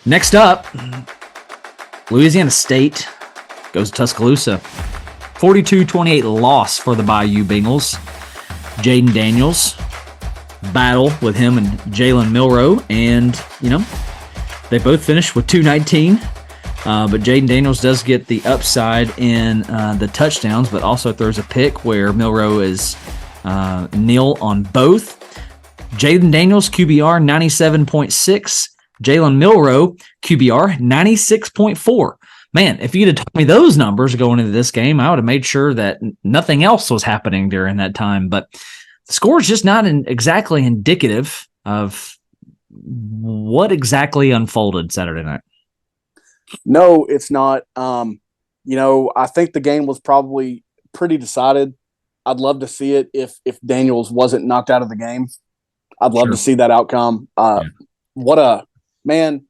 Next up, Louisiana State goes to Tuscaloosa. 42-28 loss for the Bayou Bengals. Jaden Daniels battle with him and Jalen Milroe, and they both finished with 219. But Jaden Daniels does get the upside in the touchdowns, but also throws a pick where Milroe is nil on both. Jaden Daniels, QBR 97.6. Jalen Milroe, QBR 96.4. Man, if you'd have told me those numbers going into this game, I would have made sure that nothing else was happening during that time. But the score is just not exactly indicative of what exactly unfolded Saturday night. No, it's not. I think the game was probably pretty decided. I'd love to see it if Daniels wasn't knocked out of the game. I'd love to see that outcome. What a man.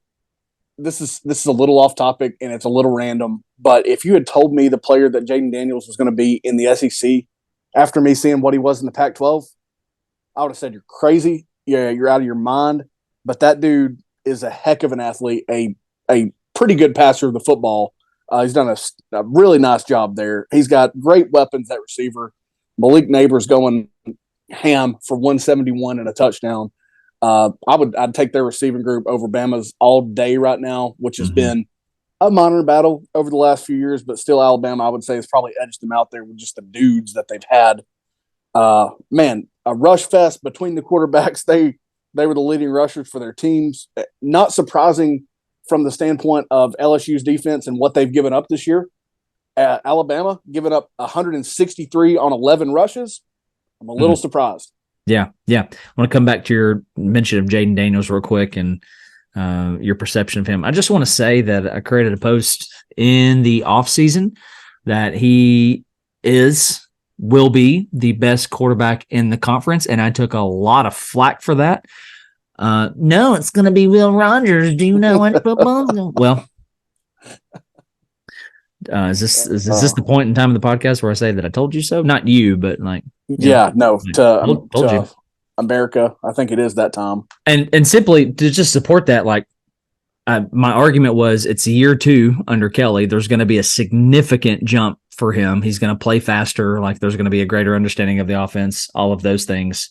This is a little off topic and it's a little random, but if you had told me the player that Jaden Daniels was going to be in the SEC after me seeing what he was in the Pac-12, I would have said, you're crazy. Yeah, you're out of your mind. But that dude is a heck of an athlete, a pretty good passer of the football. He's done a really nice job there. He's got great weapons at receiver. Malik Neighbors going ham for 171 and a touchdown. I'd take their receiving group over Bama's all day right now, which has been a minor battle over the last few years, but still Alabama, I would say, has probably edged them out there with just the dudes that they've had. A rush fest between the quarterbacks. They were the leading rushers for their teams. Not surprising from the standpoint of LSU's defense and what they've given up this year. Alabama giving up 163 on 11 rushes. I'm a little surprised. Yeah. I want to come back to your mention of Jaden Daniels real quick and your perception of him. I just want to say that I created a post in the offseason that he will be the best quarterback in the conference, and I took a lot of flack for that. No, it's going to be Will Rogers. Do you know what football? Well, is this the point in time of the podcast where I say that I told you so? Not you, but told you. America. I think it is that time. And simply to just support that, my argument was it's year 2 under Kelly. There's going to be a significant jump for him. He's going to play faster. There's going to be a greater understanding of the offense, all of those things.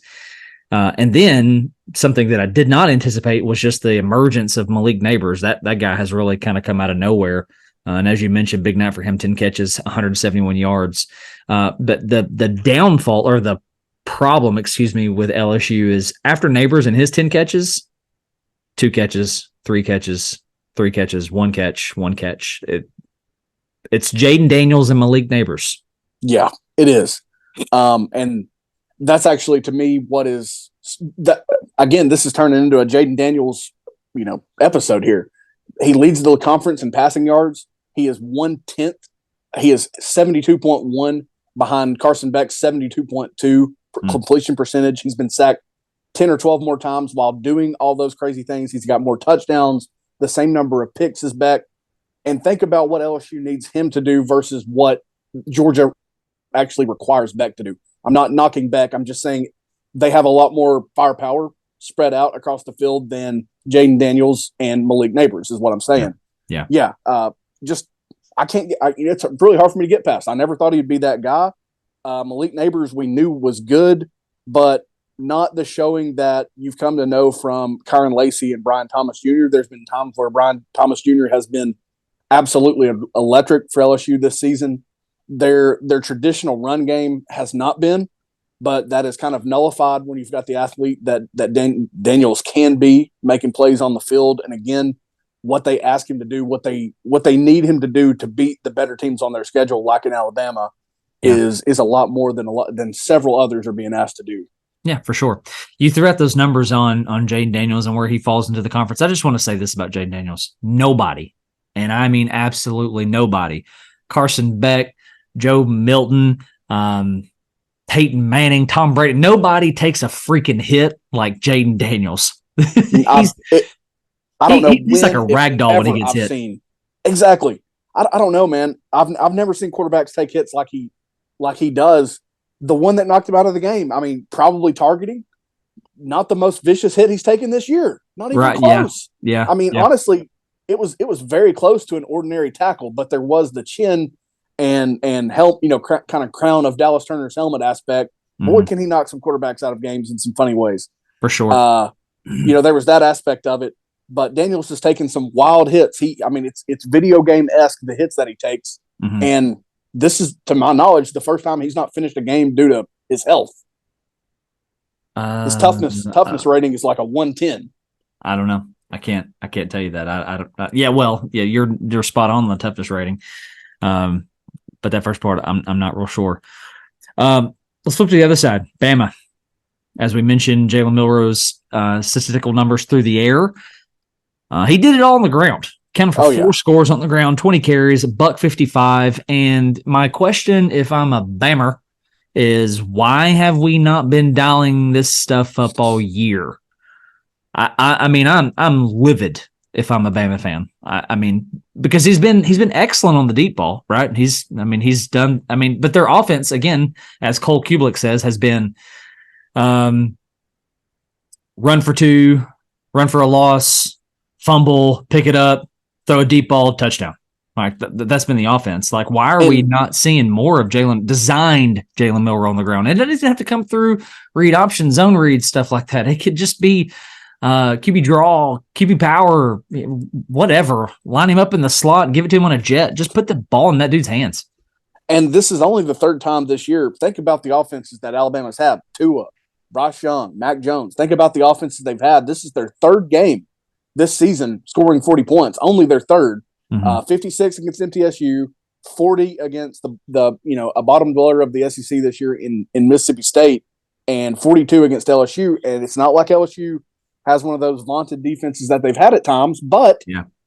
And then something that I did not anticipate was just the emergence of Malik Neighbors. That guy has really kind of come out of nowhere. And as you mentioned, big night for him, 10 catches, 171 yards. But the downfall or the problem, with LSU is after Neighbors and his 10 catches, 2 catches, 3 catches, 3 catches, 1 catch, 1 catch. It's Jaden Daniels and Malik Neighbors. Yeah, it is. And that's actually, to me, what is that. Again, this is turning into a Jaden Daniels, episode here. He leads the conference in passing yards. He is 1/10. He is 72.1 behind Carson Beck's 72.2 completion percentage. He's been sacked 10 or 12 more times while doing all those crazy things. He's got more touchdowns, the same number of picks as Beck. And think about what LSU needs him to do versus what Georgia actually requires Beck to do. I'm not knocking Beck. I'm just saying they have a lot more firepower spread out across the field than Jaden Daniels and Malik Neighbors is what I'm saying. Yeah. I can't get, it's really hard for me to get past. I never thought he'd be that guy. Malik Neighbors we knew was good, but not the showing that you've come to know from Kyron Lacey and Brian Thomas Jr. There's been times where Brian Thomas Jr. has been absolutely electric for LSU this season. Their traditional run game has not been, but that is kind of nullified when you've got the athlete that Daniels can be, making plays on the field. And again, what they ask him to do, what they need him to do to beat the better teams on their schedule, like in Alabama, is a lot more than several others are being asked to do. Yeah, for sure. You threw out those numbers on Jaden Daniels and where he falls into the conference. I just want to say this about Jaden Daniels. Nobody, and I mean absolutely nobody, Carson Beck, Joe Milton, Peyton Manning, Tom Brady, nobody takes a freaking hit like Jaden Daniels. I don't know. He's like a rag doll when he gets hit. Exactly. I don't know, man. I've never seen quarterbacks take hits like he does. The one that knocked him out of the game, I mean, probably targeting. Not the most vicious hit he's taken this year. Not even close. Yeah. I mean, honestly, it was very close to an ordinary tackle, but there was the chin and help, kind of crown of Dallas Turner's helmet aspect. Boy, can he knock some quarterbacks out of games in some funny ways. For sure. There was that aspect of it, but Daniels has taken some wild hits. It's video game-esque, the hits that he takes. And this is, to my knowledge, the first time he's not finished a game due to his health. His toughness rating is like a 110. I don't know. I can't tell you that. You're spot on the toughness rating. But that first part, I'm not real sure. Let's flip to the other side. Bama. As we mentioned, Jalen Milroe's statistical numbers through the air. He did it all on the ground. Counted for 4 scores on the ground, 20 carries, $155. And my question, if I'm a Bammer, is why have we not been dialing this stuff up all year? I'm livid if I'm a Bama fan. Because he's been excellent on the deep ball, right? But their offense, again, as Cole Kubelik says, has been run for 2, run for a loss, fumble, pick it up, throw a deep ball, touchdown. Like that's been the offense. Like, why are we not seeing more of designed Jalen Milroe on the ground? And it doesn't have to come through read option, zone read, stuff like that. It could just be QB draw, QB power, whatever. Line him up in the slot and give it to him on a jet. Just put the ball in that dude's hands. And this is only the 3rd time this year. Think about the offenses that Alabama's had. Tua, Bryce Young, Mac Jones. Think about the offenses they've had. This is their 3rd game this season scoring 40 points. Only their 3rd. 56 against MTSU, 40 against a bottom dweller of the SEC this year in Mississippi State, and 42 against LSU. And it's not like LSU has one of those vaunted defenses that they've had at times, but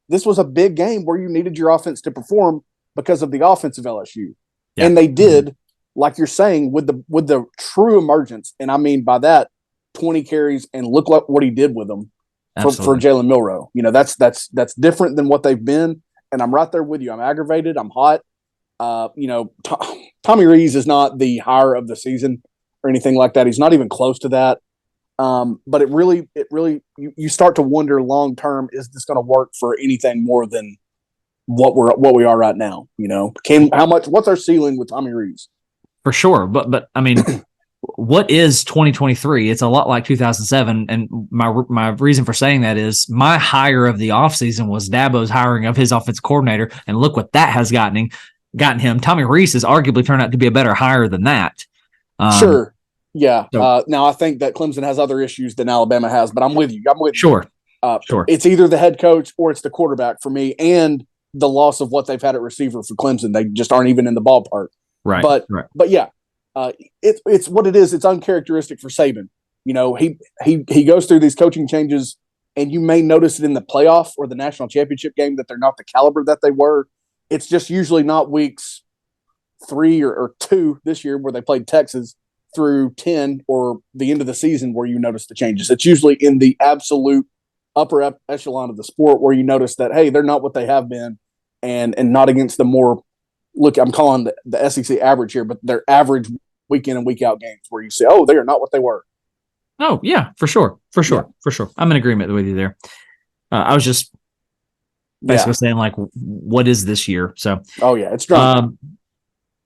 this was a big game where you needed your offense to perform because of the offense of LSU. Yeah. And they did, like you're saying, with the true emergence. And I mean by that, 20 carries, and look what he did with them for Jalen Milroe. That's different than what they've been. And I'm right there with you. I'm aggravated. I'm hot. Tommy Rees is not the hire of the season or anything like that. He's not even close to that. But it really, you start to wonder long term, is this going to work for anything more than what we are right now? What's our ceiling with Tommy Rees? For sure, but I mean, what is 2023? It's a lot like 2007, and my reason for saying that is my hire of the offseason was Dabo's hiring of his offensive coordinator, and look what that has gotten him. Tommy Rees has arguably turned out to be a better hire than that. Sure. Yeah. Now I think that Clemson has other issues than Alabama has, but I'm with you. Sure. Sure. It's either the head coach or it's the quarterback for me, and the loss of what they've had at receiver for Clemson. They just aren't even in the ballpark. Right. But yeah. It's what it is. It's uncharacteristic for Saban. He goes through these coaching changes, and you may notice it in the playoff or the national championship game that they're not the caliber that they were. It's just usually not weeks 3 or 2 this year where they played Texas through 10 or the end of the season where you notice the changes. It's usually in the absolute upper echelon of the sport where you notice that, hey, they're not what they have been, and not against the more, look, I'm calling the SEC average here, but they're average week in and week out games where you say, oh, they are not what they were. Oh, yeah, for sure. I'm in agreement with you there. I was just basically saying, like, what is this year? So, oh yeah, it's drunk.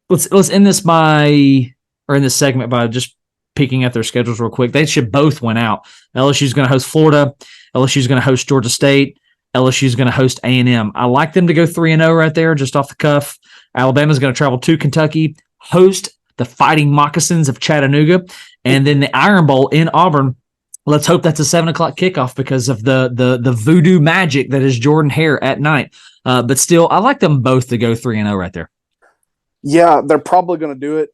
Let's end this in this segment by just peeking at their schedules real quick. They should both win out. LSU is going to host Florida. LSU is going to host Georgia State. LSU is going to host A&M. I like them to go 3-0 right there, just off the cuff. Alabama is going to travel to Kentucky, host the Fighting Moccasins of Chattanooga, and then the Iron Bowl in Auburn. Let's hope that's a 7:00 kickoff because of the voodoo magic that is Jordan Hare at night. But still, I like them both to go 3-0 right there. Yeah, they're probably going to do it.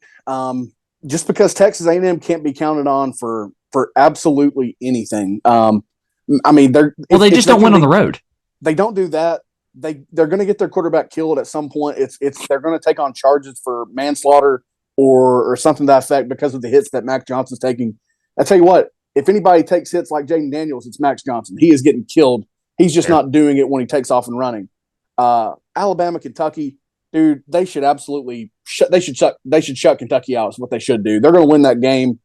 Just because Texas A&M can't be counted on for absolutely anything. They just don't win on the road. They don't do that. They're going to get their quarterback killed at some point. They're going to take on charges for manslaughter or something to that effect because of the hits that Mac Johnson's taking. I tell you what, if anybody takes hits like Jaden Daniels, it's Max Johnson. He is getting killed. He's just not doing it when he takes off and running. Alabama, Kentucky, dude, they should absolutely shut Kentucky out. Is what they should do. They're going to win that game.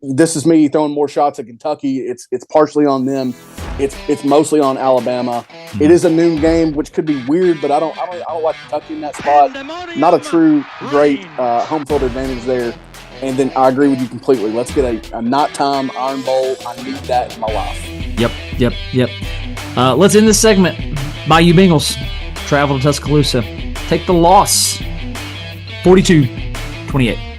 This is me throwing more shots at Kentucky. It's partially on them. It's mostly on Alabama. It is a noon game, which could be weird, but I don't like Kentucky in that spot. Not a true great home field advantage there. And then I agree with you completely. Let's get a nighttime Iron Bowl. I need that in my life. Yep. Let's end this segment. Bayou Bengals travel to Tuscaloosa. Take the loss. 42-28.